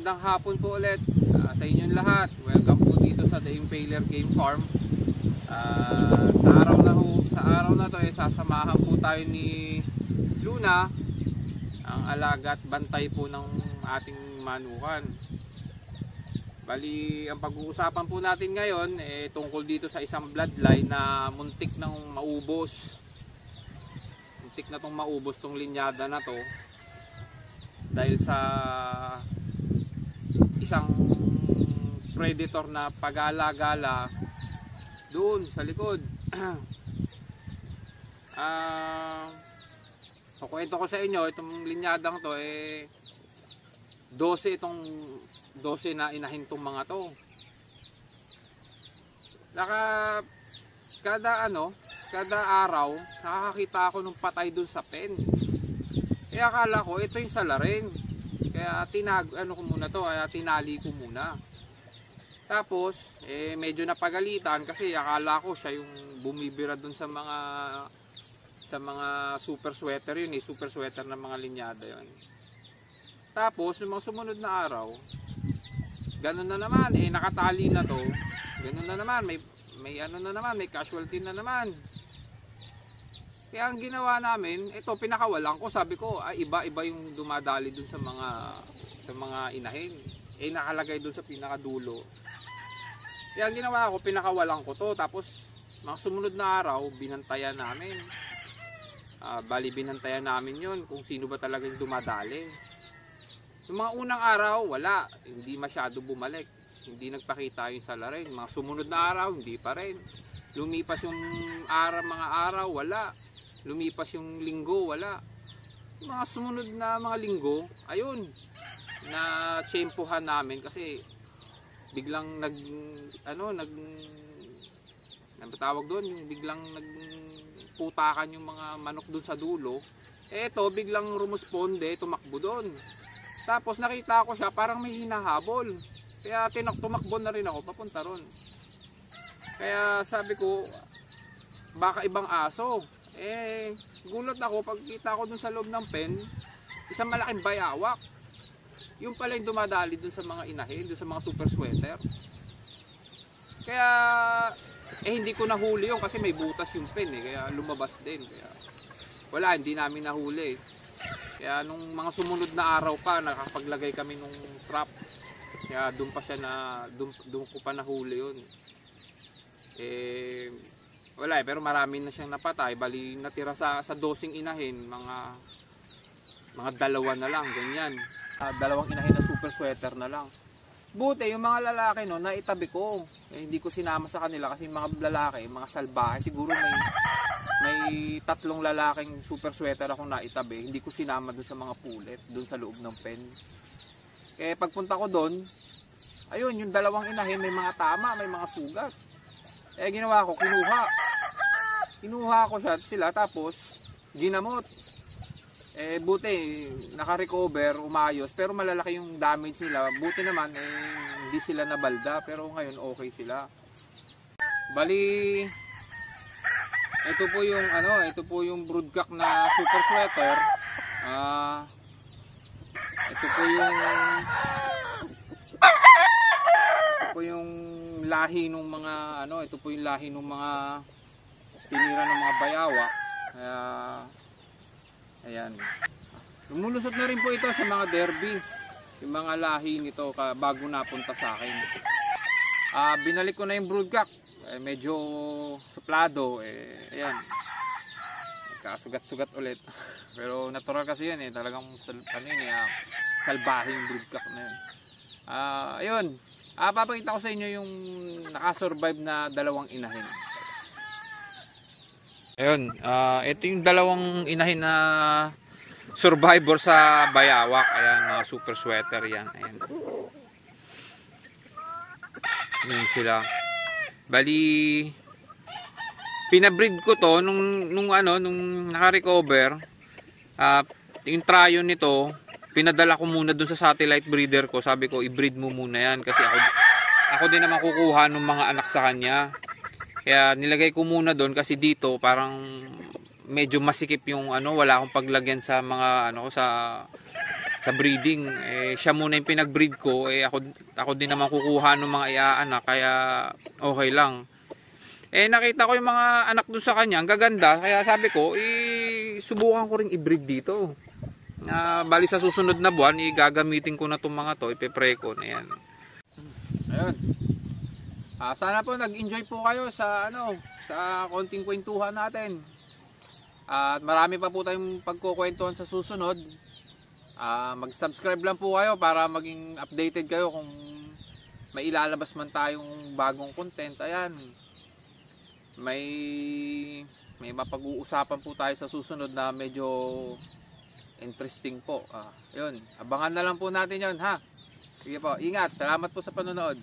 Magandang hapon po ulit sa inyong lahat. Welcome po dito sa The Impaler Game Farm. Sa araw na to sasamahan po tayo ni Luna, ang alaga at bantay po ng ating manukan. Bali, ang pag-uusapan po natin ngayon tungkol dito sa isang bloodline na muntik nang maubos. Muntik na tong maubos tong linyada na to dahil sa isang predator na pag-alagala doon sa likod. Kukwento ko sa inyo, itong linyadang to 12 na inahin tong mga to. Kada araw nakakakita ako ng patay doon sa pen. Akala ko ito yung salarin. Kaya tinali ko muna. Tapos medyo napagalitan kasi akala ko siya yung bumibira doon sa mga super sweater yun, super sweater ng mga linyada yun. Tapos yung mga sumunod na araw, ganun na naman, nakatali na to. Ganun na naman, may casualty na naman. Kaya ang ginawa namin, ito pinakawalan ko, sabi ko, iba-iba yung dumadali dun sa mga inahin. Nakalagay dun sa pinakadulo. Kaya ang ginawa ko, pinakawalan ko to. Tapos, mga sumunod na araw, binantayan namin. Binantayan namin yun kung sino ba talaga yung dumadali. Yung mga unang araw, wala. Hindi masyado bumalik. Hindi nagpakita yung salarin. Mga sumunod na araw, hindi pa rin. Lumipas yung mga araw, wala. Lumipas yung linggo, wala. Yung mga sumunod na mga linggo, ayun, na tsempuhan namin kasi biglang tawag doon, yung biglang nagputakan yung mga manok doon sa dulo. Eto, biglang rumusponde, tumakbo doon. Tapos nakita ko siya, parang may hinahabol. Kaya tumakbo na rin ako, papunta ron. Kaya sabi ko, baka ibang aso. Gulat ako pagkita ko dun sa loob ng pen, isang malaking bayawak. Yung pala yung dumadali dun sa mga inahin, dun sa mga super sweater. Kaya hindi ko nahuli yun kasi may butas yung pen kaya lumabas din. Kaya wala, hindi namin nahuli. Kaya nung mga sumunod na araw pa, nakapaglagay kami nung trap. Kaya doon ko pa nahuli yun. Wala pero marami na siyang napatay. Bali natira sa 12 inahin, mga dalawa na lang, ganyan. Dalawang inahin na super sweater na lang. Buti yung mga lalaki naitabi ko. Hindi ko sinama sa kanila kasi mga lalaki, mga salbahe, siguro may 3 lalaking super sweater akong naitabi. Hindi ko sinama doon sa mga pulet, doon sa loob ng pen. Pagpunta ko doon, ayun, yung dalawang inahin may mga tama, may mga sugat. Ginawa ko, kinuha ko sila tapos ginamot. Buti naka-recover, umayos, pero malalaki yung damage nila. Buti naman hindi sila nabalda, pero ngayon okay sila. Bali ito po yung broodcock na super sweater. Ito po yung lahi ng mga tinira ng mga bayawak. Ayan. Lumulusot na rin po ito sa mga derby. Yung mga lahi nito bago napunta sa akin. Binalik ko na yung broodcock. Medyo suplado. Ayan. Kasugat-sugat ulit. Pero natural kasi yan talagang salbahing broodcock na yun. Ayun. Papakita ko sa inyo yung nakasurvive na dalawang inahin. Ayun, ito yung dalawang inahin na survivor sa bayawak. Ayan, mga super sweater yan. Ayan. Ayan sila. Bali, pinabreed ko to nung naka-recover. Yung tryon nito, pinadala ko muna dun sa satellite breeder ko. Sabi ko, i-breed mo muna yan kasi ako din naman kukuha ng mga anak sa kanya. Kaya nilagay ko muna doon kasi dito parang medyo masikip yung wala akong paglagyan sa mga sa breeding. Siya muna yung pinag-breed ko, ako din naman kukuha ng mga iaanak, kaya okay lang. Nakita ko yung mga anak doon sa kanya, ang gaganda, kaya sabi ko, subukan ko ring i-breed dito. Bali sa susunod na buwan, gagamitin ko na itong mga to, ipe-pre ko na yan. Ayun. Sana po nag-enjoy po kayo sa sa konting kwentuhan natin. At marami pa po tayong pagkukwentuhan sa susunod. Mag-subscribe lang po kayo para maging updated kayo kung may ilalabas man tayong bagong content. Ayan. May mapag-uusapan po tayo sa susunod na medyo interesting po. Yun. Abangan na lang po natin yun, ha? Sige po, ingat. Salamat po sa panonood.